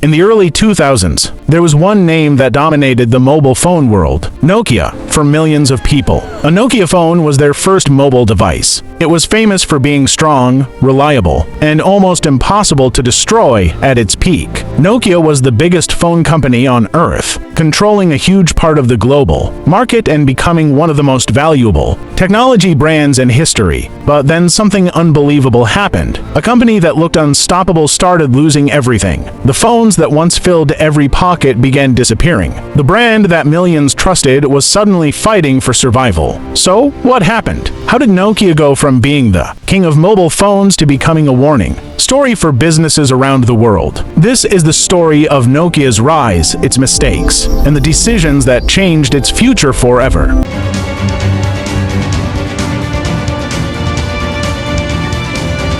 In the early 2000s, there was one name that dominated the mobile phone world: Nokia, for millions of people. A Nokia phone was their first mobile device. It was famous for being strong, reliable, and almost impossible to destroy at its peak. Nokia was the biggest phone company on Earth, controlling a huge part of the global market and becoming one of the most valuable technology brands in history. But then something unbelievable happened. A company that looked unstoppable started losing everything. The phones that once filled every pocket began disappearing. The brand that millions trusted was suddenly fighting for survival. So, what happened? How did Nokia go from being the king of mobile phones to becoming a warning story for businesses around the world? This is the story of Nokia's rise, its mistakes, and the decisions that changed its future forever.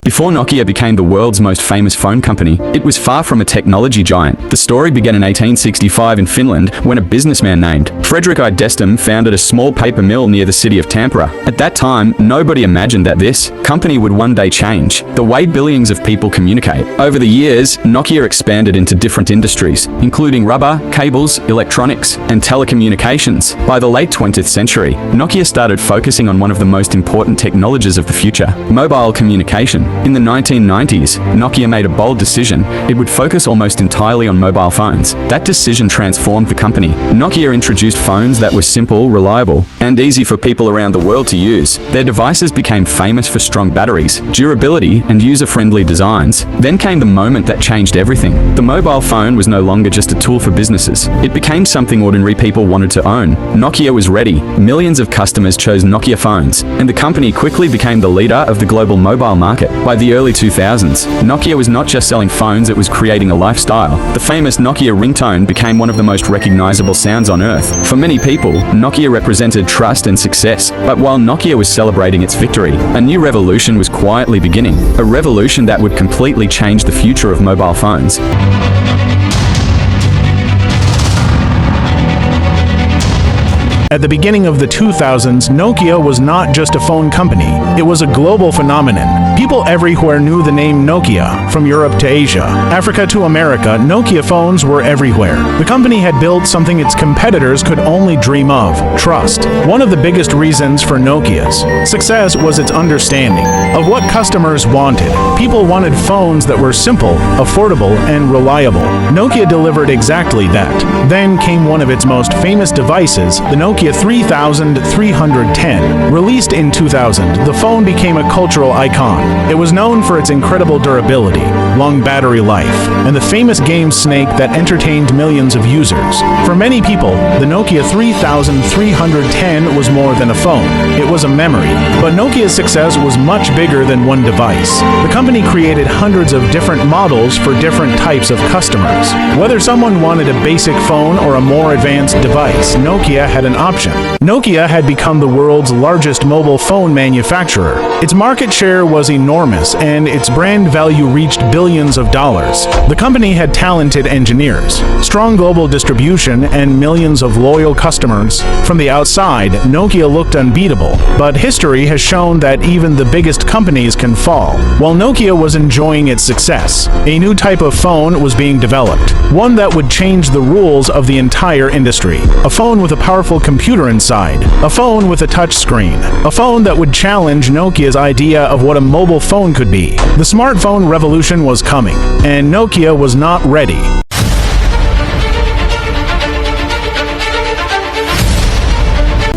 Before Nokia became the world's most famous phone company, it was far from a technology giant. The story began in 1865 in Finland when a businessman named Frederick I. Destim founded a small paper mill near the city of Tampere. At that time, nobody imagined that this company would one day change the way billions of people communicate. Over the years, Nokia expanded into different industries, including rubber, cables, electronics, and telecommunications. By the late 20th century, Nokia started focusing on one of the most important technologies of the future: mobile communication. In the 1990s, Nokia made a bold decision. It would focus almost entirely on mobile phones. That decision transformed the company. Nokia introduced phones that were simple, reliable, and easy for people around the world to use. Their devices became famous for strong batteries, durability, and user-friendly designs. Then came the moment that changed everything. The mobile phone was no longer just a tool for businesses. It became something ordinary people wanted to own. Nokia was ready. Millions of customers chose Nokia phones, and the company quickly became the leader of the global mobile market. By the early 2000s, Nokia was not just selling phones, it was creating a lifestyle. The famous Nokia ringtone became one of the most recognizable sounds on Earth. For many people, Nokia represented trust and success. But while Nokia was celebrating its victory, a new revolution was quietly beginning. A revolution that would completely change the future of mobile phones. At the beginning of the 2000s, Nokia was not just a phone company. It was a global phenomenon. People everywhere knew the name Nokia, from Europe to Asia, Africa to America. Nokia phones were everywhere. The company had built something its competitors could only dream of: trust. One of the biggest reasons for Nokia's success was its understanding of what customers wanted. People wanted phones that were simple, affordable, and reliable. Nokia delivered exactly that. Then came one of its most famous devices, the Nokia 3310. Released in 2000, the phone became a cultural icon. It was known for its incredible durability, long battery life, and the famous game Snake that entertained millions of users. For many people, the Nokia 3310 was more than a phone. It was a memory. But Nokia's success was much bigger than one device. The company created hundreds of different models for different types of customers. Whether someone wanted a basic phone or a more advanced device, Nokia had an option. Nokia had become the world's largest mobile phone manufacturer. Its market share was enormous, and its brand value reached billions of dollars. The company had talented engineers, strong global distribution, and millions of loyal customers. From the outside, Nokia looked unbeatable, but history has shown that even the biggest companies can fall. While Nokia was enjoying its success, a new type of phone was being developed, one that would change the rules of the entire industry. A phone with a powerful computer inside, a phone with a touch screen, a phone that would challenge Nokia's idea of what a mobile phone could be. The smartphone revolution was coming, and Nokia was not ready.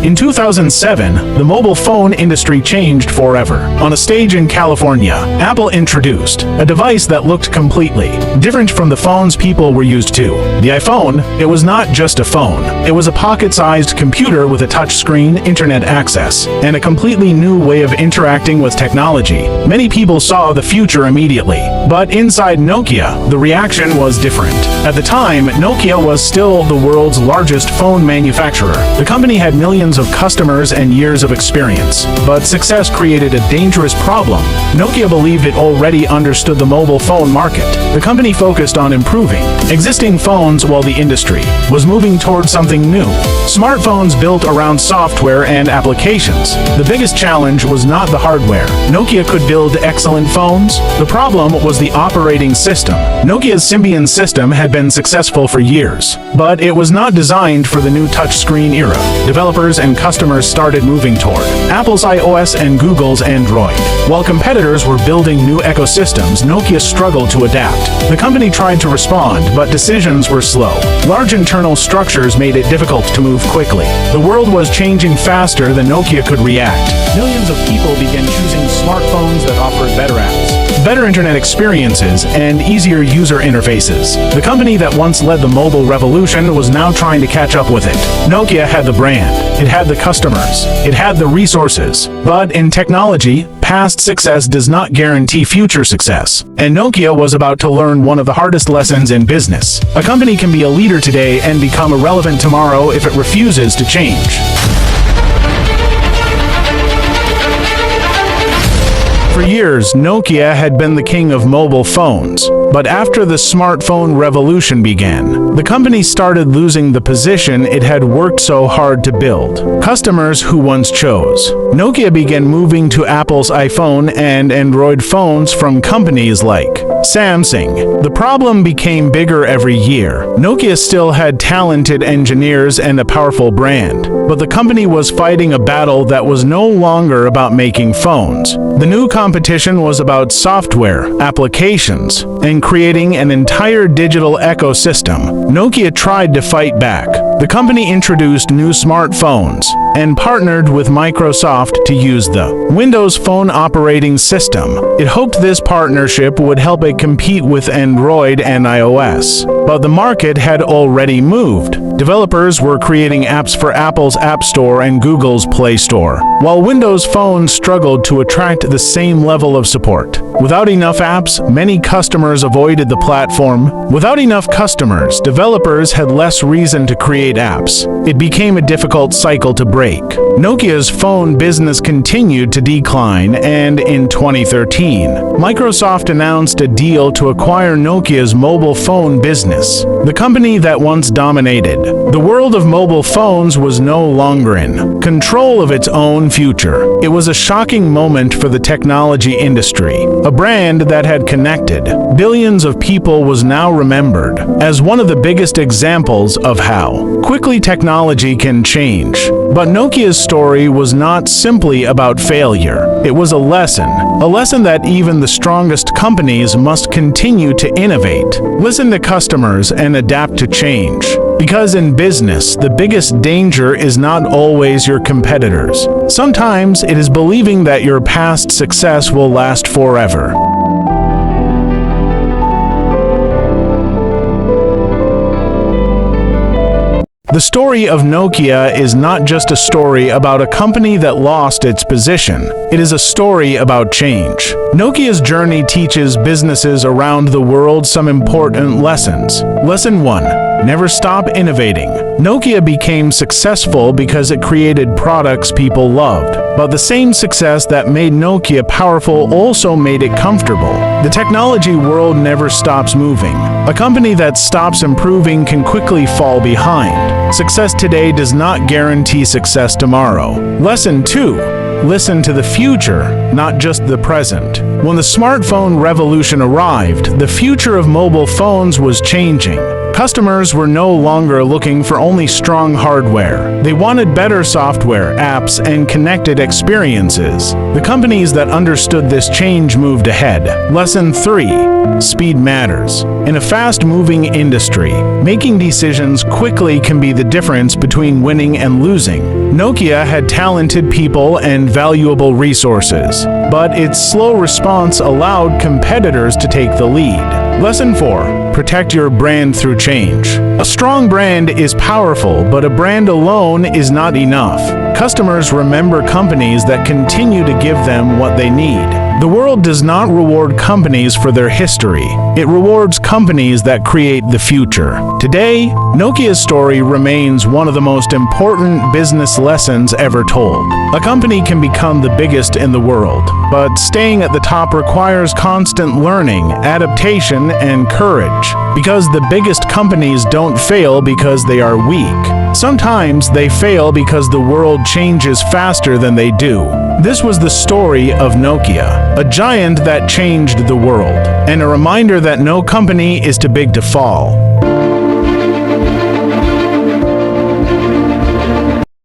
In 2007, the mobile phone industry changed forever. On a stage in California, Apple introduced a device that looked completely different from the phones people were used to. The iPhone, it was not just a phone. It was a pocket-sized computer with a touchscreen, internet access, and a completely new way of interacting with technology. Many people saw the future immediately. But inside Nokia, the reaction was different. At the time, Nokia was still the world's largest phone manufacturer. The company had millions millions of customers and years of experience. But success created a dangerous problem. Nokia believed it already understood the mobile phone market. The company focused on improving existing phones while the industry was moving towards something new. Smartphones built around software and applications. The biggest challenge was not the hardware. Nokia could build excellent phones. The problem was the operating system. Nokia's Symbian system had been successful for years, but it was not designed for the new touchscreen era. Developers and customers started moving toward Apple's iOS and Google's Android. While competitors were building new ecosystems, Nokia struggled to adapt. The company tried to respond, but decisions were slow. Large internal structures made it difficult to move quickly. The world was changing faster than Nokia could react. Millions of people began choosing smartphones that offered better apps, better internet experiences, and easier user interfaces. The company that once led the mobile revolution was now trying to catch up with it. Nokia had the brand, it had the customers, it had the resources. But in technology, past success does not guarantee future success. And Nokia was about to learn one of the hardest lessons in business. A company can be a leader today and become irrelevant tomorrow if it refuses to change. For years, Nokia had been the king of mobile phones. But after the smartphone revolution began, the company started losing the position it had worked so hard to build. Customers who once chose Nokia began moving to Apple's iPhone and Android phones from companies like Samsung. The problem became bigger every year. Nokia still had talented engineers and a powerful brand, but the company was fighting a battle that was no longer about making phones. The new competition was about software, applications, and creating an entire digital ecosystem. Nokia tried to fight back. The company introduced new smartphones and partnered with Microsoft to use the Windows Phone operating system. It hoped this partnership would help it compete with Android and iOS. But the market had already moved. Developers were creating apps for Apple's App Store and Google's Play Store, while Windows Phone struggled to attract the same level of support. Without enough apps, many customers avoided the platform. Without enough customers, developers had less reason to create apps. It became a difficult cycle to break. Nokia's phone business continued to decline, and in 2013, Microsoft announced a deal to acquire Nokia's mobile phone business. The company that once dominated the world of mobile phones was no longer in control of its own future. It was a shocking moment for the technology industry. A brand that had connected billions of people was now remembered as one of the biggest examples of how quickly technology can change. But Nokia's story was not simply about failure. It was a lesson that even the strongest companies must continue to innovate, listen to customers, and adapt to change. Because in business, the biggest danger is not always your competitors. Sometimes it is believing that your past success will last forever. The story of Nokia is not just a story about a company that lost its position. It is a story about change. Nokia's journey teaches businesses around the world some important lessons. Lesson 1. Never stop innovating. Nokia became successful because it created products people loved. But the same success that made Nokia powerful also made it comfortable. The technology world never stops moving. A company that stops improving can quickly fall behind. Success today does not guarantee success tomorrow. Lesson 2. Listen to the future, not just the present. When the smartphone revolution arrived, the future of mobile phones was changing. Customers were no longer looking for only strong hardware. They wanted better software, apps, and connected experiences. The companies that understood this change moved ahead. Lesson 3. Speed matters. In a fast-moving industry, making decisions quickly can be the difference between winning and losing. Nokia had talented people and valuable resources, but its slow response allowed competitors to take the lead. Lesson 4. Protect your brand through change. A strong brand is powerful, but a brand alone is not enough. Customers remember companies that continue to give them what they need. The world does not reward companies for their history. It rewards companies that create the future. Today, Nokia's story remains one of the most important business lessons ever told. A company can become the biggest in the world, but staying at the top requires constant learning, adaptation, and courage. Because the biggest companies don't fail because they are weak. Sometimes they fail because the world changes faster than they do. This was the story of Nokia, a giant that changed the world, and a reminder that no company is too big to fall.